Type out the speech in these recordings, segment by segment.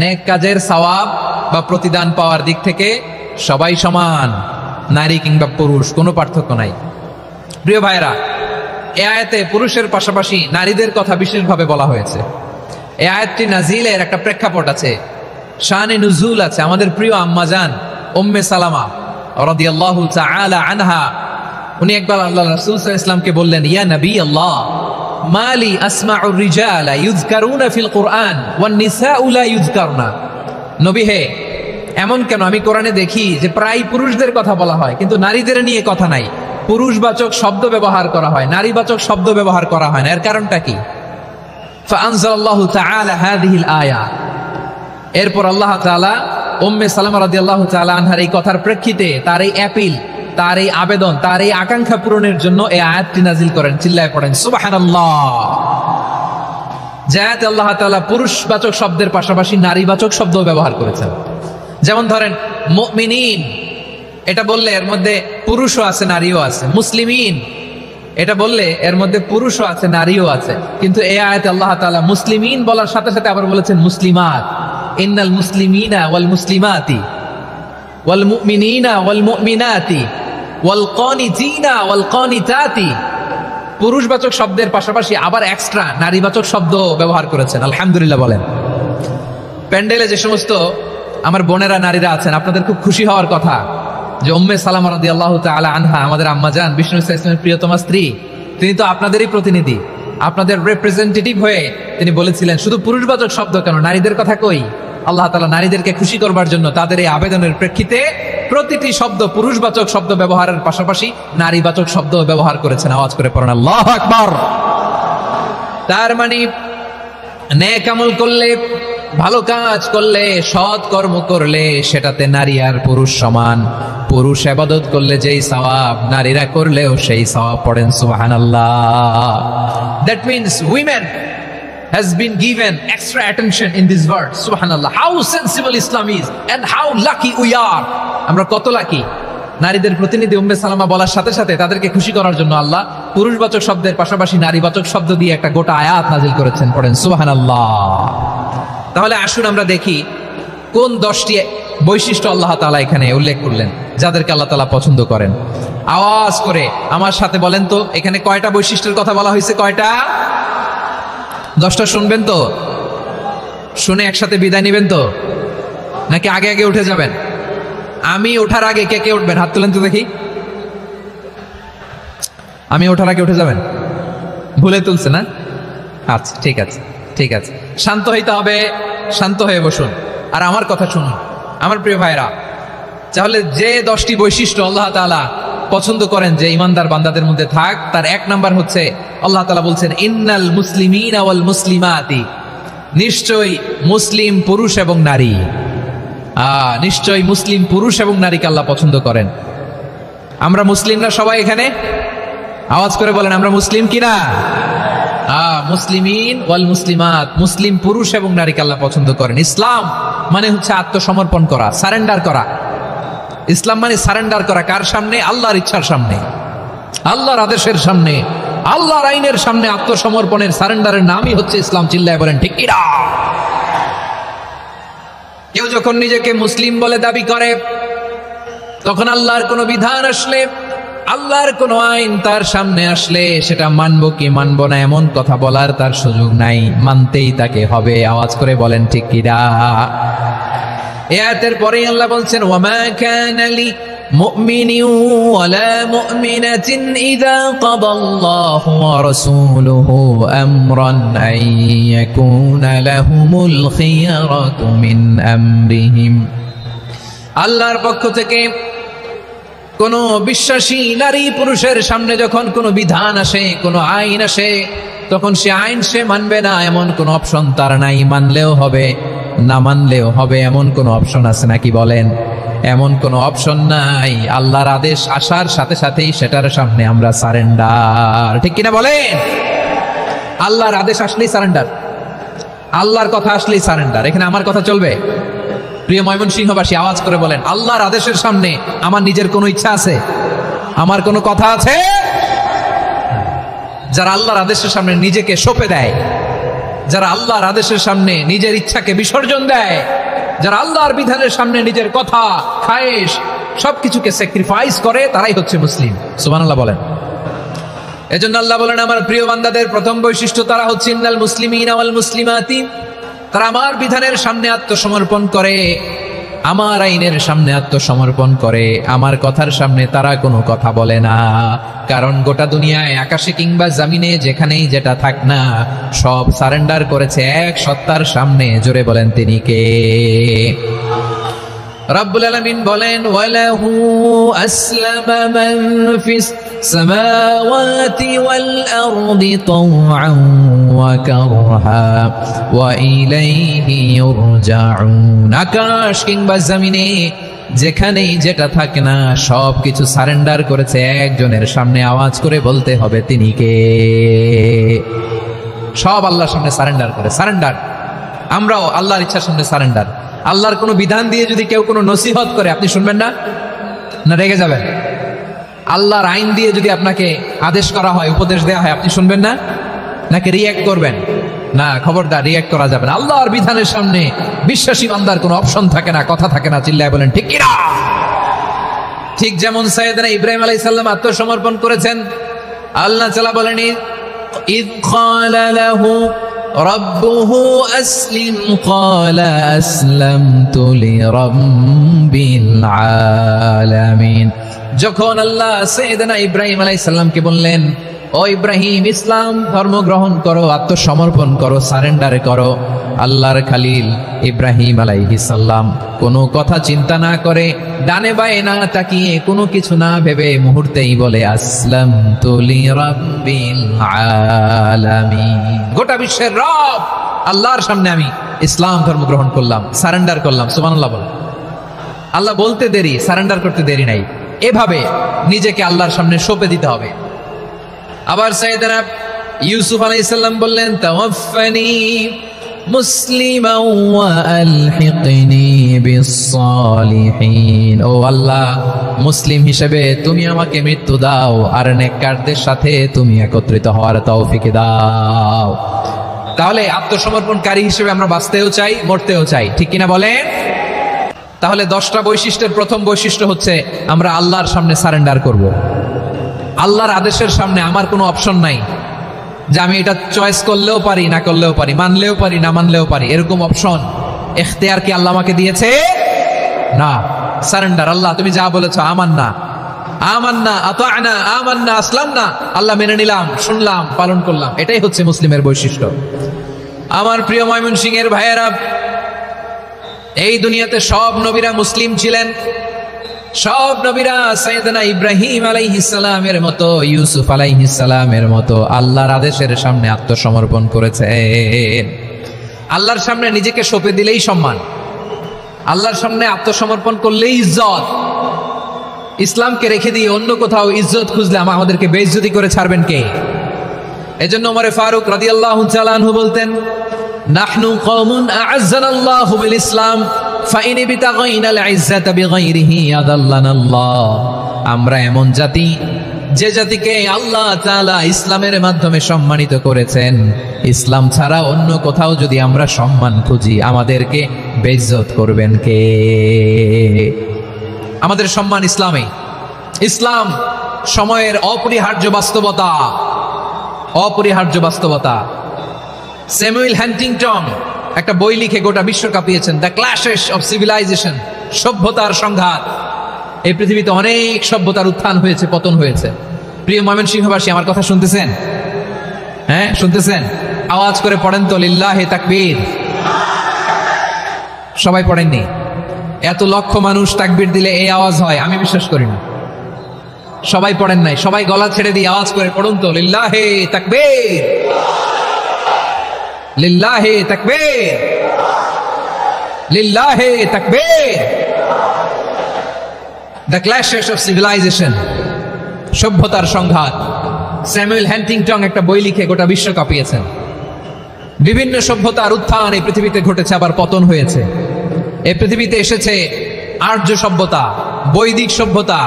নেক কাজের সওয়াব বা প্রতিদান পাওয়ার দিক থেকে সবাই সমান, নারী কিংবা পুরুষ কোনো পার্থক্য নাই। প্রিয় ভাইরা, এই আয়াতে পুরুষের পাশাপাশি নারীদের কথা বিশেষভাবে বলা হয়েছে। এই আয়াতটি নাজিলের একটা প্রেক্ষাপট আছে, শানে নুজুল আছে। আমাদের প্রিয় আম্মাজান উম্মে সালামা রাদিয়াল্লাহু তাআলা আনহা, উনি একবার আল্লাহ রাসূল সাল্লাল্লাহু আলাইহি ওয়াসাল্লামকে বললেন, ইয়া নবী আল্লাহ, মালি আসমাউর রিজালা ইউযকারুনা ফিল কুরআন ওয়ান নিসাউ লা ইউযকারনা। নবী হে, এমন কেন আমি কোরআনে দেখি যে প্রায় পুরুষদের কথা বলা হয় কিন্তু নারীদের নিয়ে কথা নাই, পুরুষবাচক শব্দ ব্যবহার করা হয়, নারীবাচক শব্দ ব্যবহার করা হয় না, এর কারণটা কি? ফাআনজালাল্লাহু তাআলা হাযিহিল আয়া। এরপর আল্লাহ তাআলা উম্মে সালামা রাদিয়াল্লাহু তাআলা আনহার এই কথার প্রেক্ষিতে, তার এই অ্যাপিল, তার এই আবেদন, তার এই আকাঙ্ক্ষা পূরণের জন্য এই আয়াতটি নাজিল করেন। চিল্লায় পড়েন সুবহানাল্লাহ। যাতে আল্লাহ তাআলা পুরুষবাচক শব্দের পাশাপাশি নারীবাচক শব্দ ব্যবহার করেছেন। যেমন ধরেন মুমিনিন, এটা বললে এর মধ্যে পুরুষও আছে নারীও আছে। মুসলিমিন, এটা বললে এর মধ্যে পুরুষও আছে নারীও আছে। কিন্তু এই আয়াতে আল্লাহ তাআলা মুসলিমিন বলার সাথে সাথে আবার বলেছেন মুসলিমাত। ইন্নাল মুসলিমিনা ওয়াল মুসলিমাতি ওয়াল মুমিনিনা ওয়াল মুমিনাতি ওয়াল কানিতিনা ওয়াল কানিতাতি। পুরুষবাচক শব্দের পাশাপাশি আবার এক্সট্রা নারীবাচক শব্দ ব্যবহার করেছেন। আলহামদুলিল্লাহ বলেন। প্যান্ডেলে যে সমস্ত আমার বোনেরা নারীরা আছেন, আপনাদের খুব খুশি হওয়ার কথা যে উম্মে সালামা রাদিয়াল্লাহু তাআলা আনহা, আমাদের আম্মাজান বিষ্ণু ইসলামের প্রিয়তমা স্ত্রী, তিনি তো আপনাদেরই প্রতিনিধি, আপনাদের রিপ্রেজেন্টেটিভ হয়ে তিনি বলেছিলেন শুধু পুরুষবাচক শব্দ কেন, নারীদের কথা কই। আল্লাহ তাআলা নারীদেরকে খুশি করবার জন্য তাদের এই আবেদনের প্রেক্ষিতে প্রতিটি শব্দ পুরুষবাচক শব্দ ব্যবহারের পাশাপাশি নারীবাচক শব্দ ব্যবহার করেছেন। আওয়াজ করে পড়েন আল্লাহু আকবার। তার মানে নেক আমল করলে, ভালো কাজ করলে, সৎ কর্ম করলে সেটাতে নারী আর পুরুষ সমান। পুরুষ ইবাদত করলে যেই সওয়াব, নারীরা করলেও সেই সওয়াব। পড়েন সুবহানাল্লাহ। That means women has been given extra attention in this verse. Subhanallah. How sensible Islam is and how lucky we are. আমরা কত লাকি। নারীদের প্রতিনিধি উম্মে সালামা বলার সাথে সাথে তাদেরকে খুশি করার জন্য আল্লাহ পুরুষবাচক শব্দের পাশাপাশি নারীবাচক শব্দ দিয়ে একটা গোটা আয়াত নাজিল করেছেন। পড়েন সুবহানাল্লাহ। তাহলে আসুন আমরা দেখি কোন 10টি বৈশিষ্ট্য আল্লাহ তাআলা এখানে উল্লেখ করলেন যাদেরকে আল্লাহ তাআলা পছন্দ করেন। আওয়াজ করে আমার সাথে বলেন তো, এখানে কয়টা বৈশিষ্ট্যের কথা বলা হয়েছে? কয়টা? 10টা শুনবেন তো? শুনে একসাথে বিদায় নেবেন তো, নাকি আগে আগে উঠে যাবেন? আমি ওঠার আগে কে কে উঠবেন? হাত তুলেন তো দেখি। আমি ওঠার আগে উঠে যাবেন? ভুলে তুলছে না? আচ্ছা, ঠিক আছে, ঠিক আছে। শান্ত হইতে হবে, শান্ত হয়ে বসুন আর আমার কথা শুনুন আমার প্রিয় ভাইরা। তাহলে যে 10টি বৈশিষ্ট্য আল্লাহ তাআলা পছন্দ করেন যে ইমানদার বান্দাদের মধ্যে থাক, তার 1 নাম্বার হচ্ছে আল্লাহ তাআলা বলছেন ইন্নাল মুসলিমিনা ওয়াল মুসলিমাতি। নিশ্চয়ই মুসলিম পুরুষ এবং নারী, নিশ্চয়ই মুসলিম পুরুষ এবং নারীকে আল্লাহ পছন্দ করেন। আমরা মুসলিমরা সবাই এখানে আওয়াজ করে বলেন আমরা মুসলিম কিনা? মুসলিমিন ওয়াল মুসলিমাত, মুসলিম পুরুষ এবং নারীকে আল্লাহ পছন্দ করেন। ইসলাম মানে হচ্ছে আত্মসমর্পণ করা, সারেন্ডার করা। ইসলাম মানে সারেন্ডার করা কার সামনে? আল্লাহর ইচ্ছার সামনে, আল্লাহর আদেশের সামনে, আল্লাহর আইনের সামনে আত্মসমর্পণের, সারেন্ডারের নামই হচ্ছে ইসলাম। চিল্লায় বলেন ঠিক কিনা? কেউ যখন নিজেকে মুসলিম বলে দাবি করে, তখন আল্লাহর কোনো বিধান আসলে, আল্লাহর কোন আইন তার সামনে আসলে সেটা মানবো কি মানবো না এমন কথা বলার তার সুযোগ নাই, মানতেই তাকে হবে। আওয়াজ করে বলেন ঠিক কিনা? আয়াতের পরেই আল্লাহ বলছেন ওয়ামা কানা লি মুমিনিন ওয়ালা মুমিনাতিন ইযা কাদাল্লাহু ওয়া রাসূলুহু আমরান আন ইয়াকুনা লাহুমুল খিয়ারাতু মিন আমরিহিম। আল্লাহর পক্ষ থেকে কোন বিশ্বাসী নারী পুরুষের সামনে যখন কোনো বিধান আসে, কোনো আইন আসে, তখন সে আইন সে মানবে না এমন কোন অপশন তার নাই। মানলেও হবে, না মানলেও হবে এমন কোন অপশন আছে নাকি বলেন? এমন কোন অপশন নাই। আল্লাহর আদেশ আসার সাথে সাথেই সেটার সামনে আমরা সারেন্ডার। ঠিক কিনা বলেন? আল্লাহর আদেশ আসলেই সারেন্ডার, আল্লাহর কথা আসলেই সারেন্ডার। এখানে আমার কথা চলবে? প্রিয় ময়মনসিংহবাসী আওয়াজ করে বলেন আল্লাহর আদেশের সামনে আমার নিজের কোনো ইচ্ছা আছে? আমার কোনো কথা আছে? যারা আল্লাহর আদেশের সামনে নিজেকে সঁপে দেয়, যারা আল্লাহর আদেশের সামনে নিজের ইচ্ছাকে বিসর্জন দেয়, যারা আল্লাহর বিধানের সামনে নিজের কথা, খায়েশ সবকিছুকে স্যাক্রিফাইস করে, তারাই হচ্ছে মুসলিম। সুবহানাল্লাহ বলেন। এজন্য আল্লাহ বলেন, আমার প্রিয় বান্দাদের প্রথম বৈশিষ্ট্য তারা হচ্ছে ইন্নাল মুসলিমিনা ওয়াল মুসলিমাতি, তারা আমার বিধানের সামনে আত্মসমর্পণ করে, আমার আইনের সামনে আত্মসমর্পণ করে, আমার কথার সামনে তারা কোনো কথা বলে না। কারণ গোটা দুনিয়ায় আকাশে কিংবা জমিনে যেখানেই যেটা থাক না, সব সারেন্ডার করেছে এক সত্তার সামনে। জোরে বলেন তিনি কে? রব্বুল আলামিন বলেন, ওয়ালাহু আসলামা মান ফিস সামাওয়াতি ওয়াল আরদি তাওআন ওয়া কারহা ওয়া ইলাইহি ইউরজাউন। আকাশ কিংবা জমিনে যেখানেই যেটা থাকে না, সব কিছু সারেন্ডার করেছে একজনের সামনে। আওয়াজ করে বলতে হবে তিনি কে? সব আল্লাহর সামনে সারেন্ডার করে। সারেন্ডার। আমরাও আল্লাহর ইচ্ছার সামনে সারেন্ডার। আল্লাহর কোনো বিধান দিয়ে যদি কেউ কোনো নসিহত করে, আপনি শুনবেন না? না রেগে যাবেন? আল্লাহর আইন দিয়ে যদি আপনাকে আদেশ করা হয়, উপদেশ দেওয়া হয়, আপনি শুনবেন না? নাকি রিয়্যাক্ট করবেন? না, খবরদার, রিয়্যাক্ট করা যাবে না। আল্লাহর বিধানের সামনে বিশ্বাসী বান্দার কোনো অপশন থাকে না, কথা থাকে না। চিল্লায় বলেন ঠিক কিনা? ঠিক যেমন সাইয়েদনা ইব্রাহিম আলাইহিস সালাম আত্মসমর্পণ করেছেন। আল্লাহ তাআলা বলেন, ইয ক্বালা লাহু রাব্বুহু আসলিম ক্বালা আসলামতু লিরাব্বিল আলামিন। যখন আল্লাহ সাইয়েদনা ইব্রাহিম আলাইহিস সালামকে বললেন, ও ইব্রাহিম, ইসলাম ধর্ম গ্রহণ করো, আত্মসমর্পণ করো, সারেন্ডার করো, আল্লাহর খালিল ইব্রাহিম আলাইহিস সালাম কোনো কথা চিন্তা না করে, ডানে বায়ে না তাকিয়ে, কোনো কিছু না ভেবে মুহূর্তেই বলে, আসলামতু লিরাব্বিল আলামিন। গোটা বিশ্বের রব আল্লাহর সামনে আমি ইসলাম ধর্ম গ্রহণ করলাম, সারেন্ডার করলাম। সুবহানাল্লাহ বলেন। আল্লাহ বলতে দেরি, সারেন্ডার করতে দেরি নাই। এভাবে নিজেকে আল্লাহর সামনে সঁপে দিতে হবে। আবার সাইয়েদনা ইউসুফ আলাইহিস সালাম বললেন, তাওয়াফফানি মুসলিমান ওয়া আলহিকনি বিস-সালিহিন। ও আল্লাহ, মুসলিম হিসেবে তুমি আমাকে মৃত্যু দাও, আর নেককারদের সাথে তুমি একত্রিত হওয়ার তৌফিক দাও। তাহলে আত্মসমর্পণকারী হিসেবে আমরা বাঁচতেও চাই, মরতেও চাই, ঠিক কিনা বলেন? তাহলে 10টা বৈশিষ্ট্যের প্রথম বৈশিষ্ট্য হচ্ছে আমরা আল্লাহর সামনে সারেন্ডার করব। আল্লাহর আদেশের সামনে আমার কোনো অপশন নাই যে আমি এটা চয়েস করলেও পারি, না করলেও পারি, মানলেও পারি, না মানলেও পারি। এরকম অপশন, এখতিয়ার কি আল্লাহ আমাকে দিয়েছে? না। সারেন্ডার। আল্লাহ তুমি যা বলেছো, আমান্না, আমান্না, আতা'না, আমান্না, আসলামনা। আল্লাহ মেনে নিলাম, শুনলাম, পালন করলাম। এটাই হচ্ছে মুসলিমের বৈশিষ্ট্য। আমার প্রিয় ময়মনসিংহের ভাইয়েরা, এই দুনিয়াতে সব নবীরা মুসলিম ছিলেন। সব নবীরা সাইয়েদনা ইব্রাহিম আলাইহিস সালামের মতো, ইউসুফ আলাইহিস সালামের মতো আল্লাহর আদেশের সামনে আত্মসমর্পণ করেছেন। আল্লাহর সামনে নিজেকে সঁপে দিলেই সম্মান, আল্লাহর সামনে আত্মসমর্পণ করলেই ইজ্জত। ইসলামকে রেখে দিয়ে অন্য কোথাও ইজ্জত খুঁজলে আমাদেরকে বেইজ্জতি করে ছাড়বেন কে? এজন্য ওমর ফারুক রাদিয়াল্লাহু তাআলা আনহু বলতেন, নাহনু কওমুন আ'আজ্জানাল্লাহু বিল ইসলাম ফাইন বিতাগাইনাল ইজ্জাতা বিগাইরিহি আদাল্লানাল্লাহ। আমরা এমন জাতি, যে জাতিকে আল্লাহ তাআলা ইসলামের মাধ্যমে সম্মানিত করেছেন। ইসলাম ছাড়া অন্য কোথাও যদি আমরা সম্মান খুঁজি, আমাদেরকে বেইজ্জত করবেন কে? আমাদের সম্মান ইসলামে। ইসলাম সময়ের অপরিহার্য বাস্তবতা, অপরিহার্য বাস্তবতা। স্যামুয়েল হ্যান্টিংটন একটা বই লিখে গোটা বিশ্ব কাঁপিয়েছেন, দ্য ক্ল্যাশেস অফ সিভিলাইজেশন, সভ্যতার সংঘাত। এই পৃথিবীতে অনেক সভ্যতার উত্থান হয়েছে, পতন হয়েছে। প্রিয় ময়মনসিংহবাসী, আমার কথা শুনতেছেন? হ্যাঁ, শুনতেছেন? আওয়াজ করে পড়েন তো, লিল্লাহি তাকবীর। সবাই পড়েননি? এত লক্ষ মানুষ তাকবীর দিলে এই আওয়াজ হয়? আমি বিশ্বাস করি না। সবাই পড়েন নাই? সবাই গলা ছেড়ে দিয়ে আওয়াজ করে পড়ুন তো, লিল্লাহি তাকবীর, লিল্লাহি তাকবীর, লিল্লাহি তাকবীর। দ্য ক্ল্যাশেস অফ সিভিলাইজেশন, সভ্যতার সংঘাত। স্যামুয়েল হ্যান্টিংটন একটা বই লিখে গোটা বিশ্ব কাঁপিয়েছেন। বিভিন্ন সভ্যতার উত্থান এই পৃথিবীতে ঘটেছে, আবার পতন হয়েছে। এই পৃথিবীতে এসেছে আর্য সভ্যতা, বৈদিক সভ্যতা,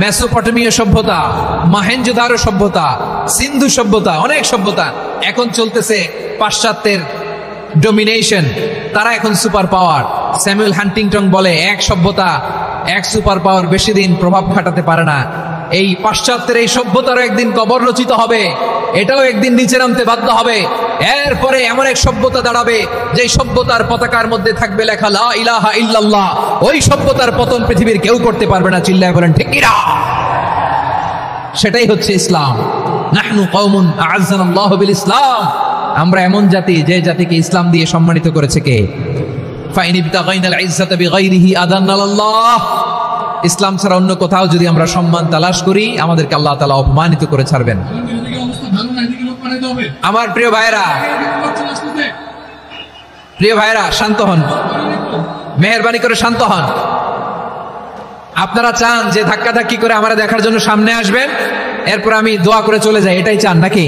মেসোপটেমীয় সভ্যতা, মহেঞ্জোদারো সভ্যতা, সিন্ধু সভ্যতা, অনেক সভ্যতা। এখন চলতেছে পাশ্চাত্যের ডোমিনেশন, তারা এখন সুপার পাওয়ার। স্যামুয়েল হান্টিংটন বলে এক সভ্যতা এক সুপার পাওয়ার বেশি দিন প্রভাব খাটাতে পারে না। এই পাশ্চাত্যের এই সভ্যতারও একদিন কবর রচিত হবে, এটাও একদিন নিচে নামতে বাধ্য হবে। এরপরে এমন এক সভ্যতা দাঁড়াবে যে সভ্যতার পতাকার মধ্যে থাকবে লেখা লা ইলাহা ইল্লাল্লাহ। ওই সভ্যতার পতন পৃথিবীর কেউ করতে পারবে না। চিল্লায় বলেন ঠিক কিনা? সেটাই হচ্ছে ইসলাম। নাহনু কওমুন আ'আজ্জানাল্লাহু বিল ইসলাম। আমরা এমন জাতি যে জাতিকে ইসলাম দিয়ে সম্মানিত করেছে কে? ফাইন ইবতাগাইনাল ইজ্জাতা বিগাইরিহি আদান্নাল্লাহ। ইসলাম ছাড়া অন্য কোথাও যদি আমরা সম্মান তালাশ করি, আমাদেরকে আল্লাহ তাআলা অপমানিত করে ছাড়বেন। আমার প্রিয় ভাইরা শান্ত হন, মেহেরবানি করে শান্ত হন। আপনারা চান যে ধাক্কাধাক্কি করে আমরা দেখার জন্য সামনে আসবেন, এরপর আমি দোয়া করে চলে যাই, এটাই চান নাকি?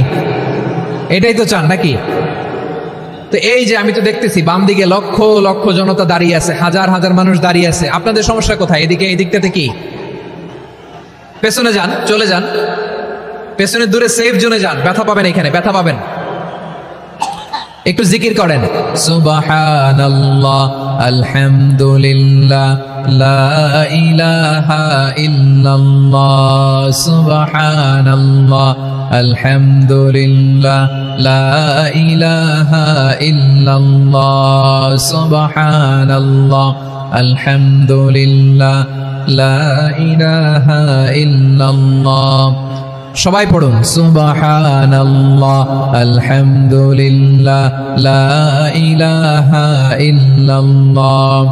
এটাই তো চান নাকি? তো এই যে আমি তো দেখতেছি বাম দিকে লক্ষ লক্ষ জনতা দাঁড়িয়ে আছে, হাজার হাজার মানুষ দাঁড়িয়ে আছে। আপনাদের সমস্যা কোথায়? এদিকে এই দিকটাতে কি? পেছনে যান, চলে যান, পেছনে দূরে সেফ জোনে যান। ব্যথা পাবেন, এখানে ব্যথা পাবেন। একটু জিকির করেন, সুবহানাল্লাহ আলহামদুলিল্লাহ লা ইলাহা ইল্লাল্লাহ, সুবহানাল্লাহ আলহামদুলিল্লাহ লা ইলাহা ইল্লাল্লাহ, সুবহানাল্লাহ আলহামদুলিল্লাহ লা ইলাহা ইল্লাল্লাহ। সবাই পড়ুন, সুবহানাল্লাহ আলহামদুলিল্লাহ লা ইলাহা ইল্লাল্লাহ।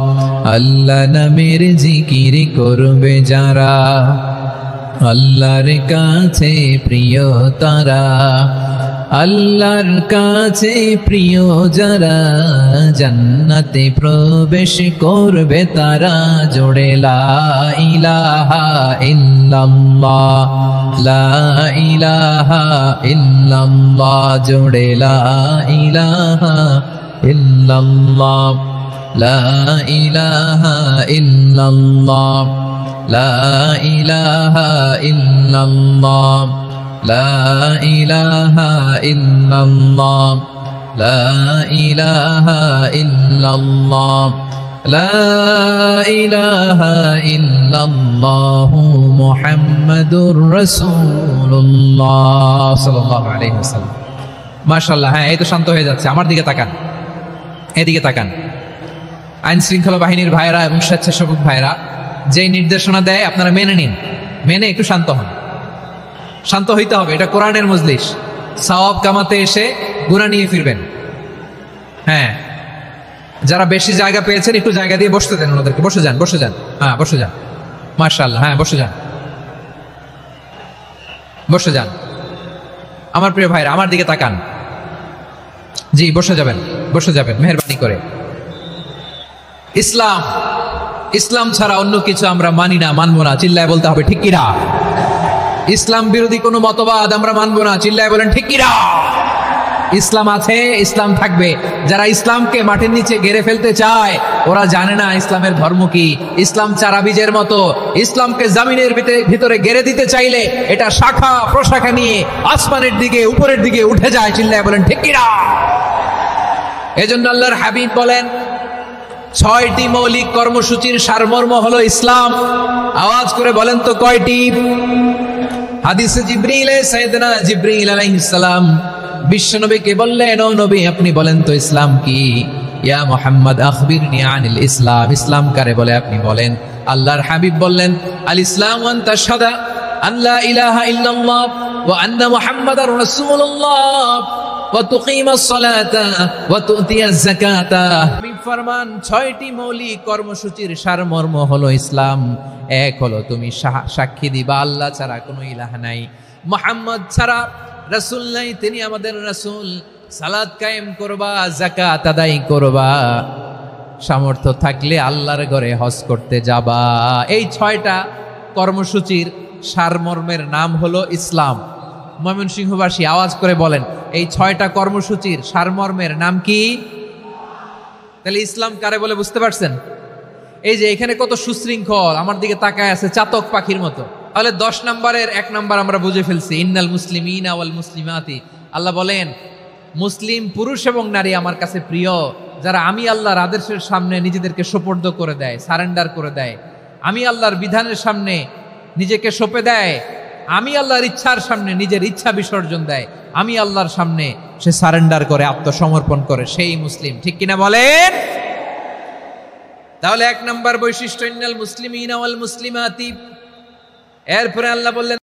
আল্লাহ নামের জিকির করবে যারা, আল্লাহর কাছে প্রিয় তারা, আল্লাহর কাছে প্রিয় যারা, জান্নাতে প্রবেশ করবে তারা। জোড়ে লা ইলাহা ইল্লাল্লাহ, লা ইলাহা ইল্লাল্লাহ, জোড়ে লা ইলাহা ইল্লাল্লাহ, লা ইলাহা ইল্লাল্লাহ, লা ইলাহা ইল্লাল্লাহ, লা ইলাহা ইল্লাল্লাহ, লা ইলাহা ইল্লাল্লাহ, লা ইলাহা ইল্লাল্লাহ মুহাম্মাদুর রাসূলুল্লাহ সাল্লাল্লাহু আলাইহি ওয়াসাল্লাম। মাশাআল্লাহ। হ্যাঁ, এই তো শান্ত হয়ে যাচ্ছে। আমার দিকে তাকান, এদিকে তাকান। আইন শৃঙ্খলা বাহিনীর ভাইরা এবং স্বেচ্ছাসেবক ভাইরা যেই নির্দেশনা দেয় আপনারা মেনে নিন, মেনে একটু শান্ত হন। শান্ত হইতে হবে, এটা কোরআনের মজলিস। সওয়াব কামাতে এসে গুনাহ নিয়ে ফিরবেন। হ্যাঁ, যারা বেশি জায়গা পেয়েছেন একটু জায়গা দিয়ে বসতে দেন ওনাদেরকে। বসে যান, বসে যান। হ্যাঁ, বসে যান। মাশাআল্লাহ। হ্যাঁ, বসে যান, বসে যান। আমার প্রিয় ভাইরা আমার দিকে তাকান। জি, বসে যাবেন, বসে যাবেন মেহেরবানি করে। ইসলাম, ইসলাম ছাড়া অন্য কিছু আমরা মানি না, মানবো না। চিল্লায় বলতে হবে ঠিক কিনা? ইসলাম বিরোধী কোনো মতবাদ আমরা মানবো না। চিল্লায় বলেন ঠিক কিনা? ইসলাম আছে, ইসলাম থাকবে। যারা ইসলামকে মাটির নিচে গেড়ে ফেলতে চায় ওরা জানে না ইসলামের ধর্ম কি। ইসলাম চারা বীজের মতো, ইসলামকে জমিনের ভিতরে গেড়ে দিতে চাইলে এটা শাখা প্রশাখা নিয়ে আসমানের দিকে উপরের দিকে উঠে যায়। চিল্লায় বলেন ঠিক কিনা? এজন্য আল্লাহর হাবিব বলেন ৬টি মৌলিক কর্মসূচির সারমর্ম হলো ইসলাম। আওয়াজ করে বলেন তো কয়টি? হাদিসে জিবরিলে সাইয়েদনা জিবরিল আলাইহিস সালাম বিশ্বনবীকে বললেন, ও নবী আপনি বলেন তো ইসলাম কি? ইয়া মুহাম্মদ আখবিরনি আনিল ইসলাম। ইসলাম কারে বলে আপনি বলেন। আল্লাহর হাবিব বললেন, আল ইসলাম আন তাশহাদা আল্লা ইলাহা ইল্লাল্লাহ ওয়া আন্না মুহাম্মাদার রাসূলুল্লাহ ওয়া তুকিমাস সালাতা ওয়া তুতিয়াজ যাকাতা। হাবিব ফরমান ৬টি মৌলিক কর্মসূচির সারমর্ম হলো ইসলাম। এক হলো তুমি সাক্ষী দিবা আল্লাহ ছাড়া কোনো ইলাহ নাই, মুহাম্মদ ছাড়া রাসূল নাই, তিনি আমাদের রাসূল। সালাত কায়েম করবা, যাকাত আদায় করবা, সামর্থ্য থাকলে আল্লাহর ঘরে হজ করতে যাবা। এই ৬টা কর্মসূচির সারমর্মের নাম হলো ইসলাম। ময়মনসিংহবাসী আওয়াজ করে বলেন, এই ৬টা কর্মসূচির সারমর্মের নাম কি? তাহলে ইসলাম কারে বলে বুঝতে পারছেন? এই যে এখানে কত সুশৃঙ্খল, আমার দিকে তাকায় আছে চাতক পাখির মতো। তাহলে ১০ নম্বরের ১ নম্বর আমরা বুঝে ফেলছি, ইন্নাল মুসলিমিনা ওয়াল মুসলিমাতি। আল্লাহ বলেন মুসলিম পুরুষ এবং নারী আমার কাছে প্রিয়, যারা আমি আল্লাহর আদেশের সামনে নিজেদেরকে সোপর্দ করে দেয়, সারেন্ডার করে দেয়, আমি আল্লাহর বিধানের সামনে নিজেকে সঁপে দেয়, আমি আল্লাহর ইচ্ছার সামনে নিজের ইচ্ছা বিসর্জন দেয়, আমি আল্লাহর সামনে সে সারেন্ডার করে, আত্মসমর্পণ করে, সেই মুসলিম। ঠিক কিনা বলেন? তাহলে 1 নম্বর বৈশিষ্ট্য ইন্নাল মুসলিমিনা ওয়াল মুসলিমাতি। এরপরে আল্লাহ বললেন